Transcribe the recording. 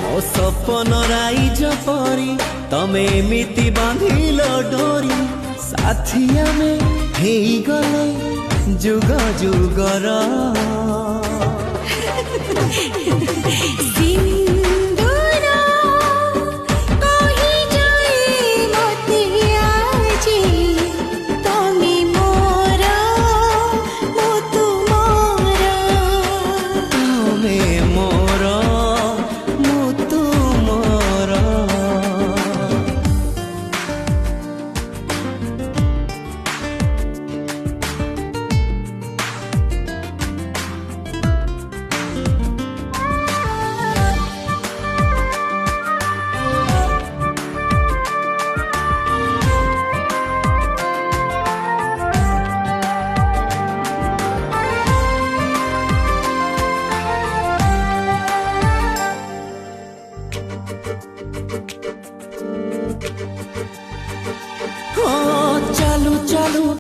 ମୋ ସପନ ରାଇଜ ପରି ତମେ ଏମିତି ବାନ୍ଧିଲ ଡୋରି ସାଥୀ ଆମେ ହେଇଗଲେ ଯୁଗ ଯୁଗର